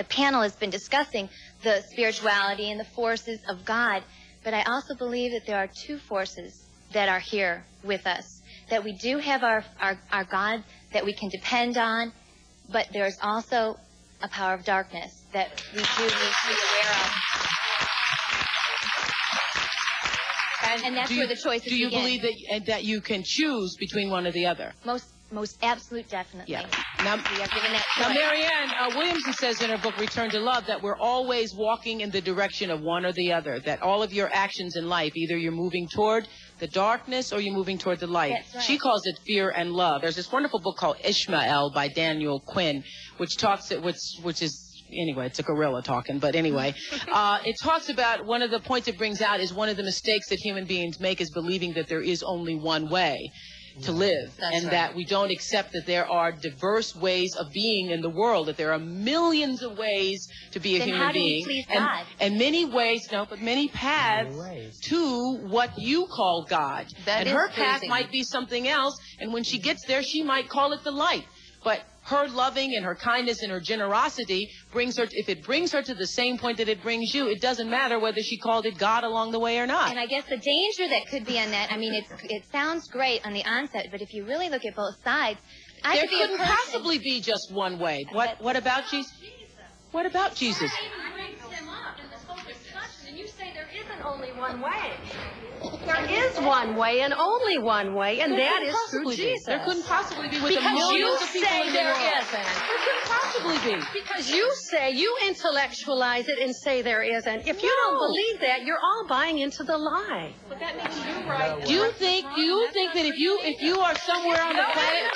panel has been discussing the spirituality and the forces of God. But I also believe that there are two forces that are here with us, that we do have our God that we can depend on, but there's also a power of darkness that we do need to be aware of. And that's where the choices begin. Do you believe that you can choose between one or the other? Most absolute, definitely. Yeah. Now, we are given that choice. Now, Marianne Williamson says in her book, Return to Love, that we're always walking in the direction of one or the other, that all of your actions in life, either you're moving toward the darkness or you're moving toward the light. That's right. She calls it fear and love. There's this wonderful book called Ishmael by Daniel Quinn, which is, anyway, it's a gorilla talking, but anyway, it talks about one of the points it brings out is one of the mistakes that human beings make is believing that there is only one way to live. That's and right. that we don't accept that there are diverse ways of being in the world, that there are millions of ways to be a Then human how do we being. please God? And many ways, many paths to what you call God. That and is her path pleasing. might be something else, and when she gets there, she might call it the light. But her loving and her kindness and her generosity brings her, if it brings her to the same point that it brings you, it doesn't matter whether she called it God along the way or not. And I guess the danger that could be in that, I mean, it sounds great on the onset, but if you really look at both sides, There couldn't possibly be just one way. What about Jesus? What about Jesus? And you say there isn't only one way. There is one way and only one way, and that is through Jesus. There couldn't possibly be with the Because you millions of people say in the there world. isn't. There couldn't possibly be. Because you intellectualize it and say there isn't. If you don't believe that, you're all buying into the lie. But that makes you right. Do you think that if you are somewhere on the planet,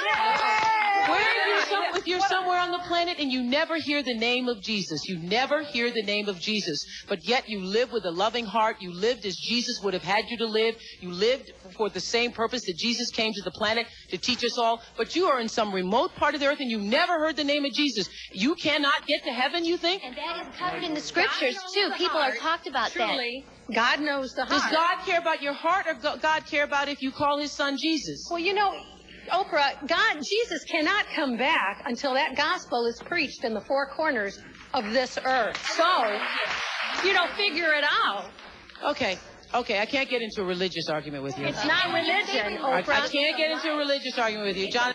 if you're somewhere on the planet and you never hear the name of Jesus, you never hear the name of Jesus, but yet you live with a loving heart, you lived as Jesus would have had you to live, you lived for the same purpose that Jesus came to the planet to teach us all, but you are in some remote part of the earth and you never heard the name of Jesus. You cannot get to heaven, you think? And that is covered in the scriptures, too. People are talked about Truly, God knows the heart. Does God care about your heart, or God care about if you call his son Jesus? Well, you know, Oprah, Jesus cannot come back until that gospel is preached in the four corners of this earth. So, figure it out. Okay, I can't get into a religious argument with you. It's not religion, Oprah. I can't get into a religious argument with you. John.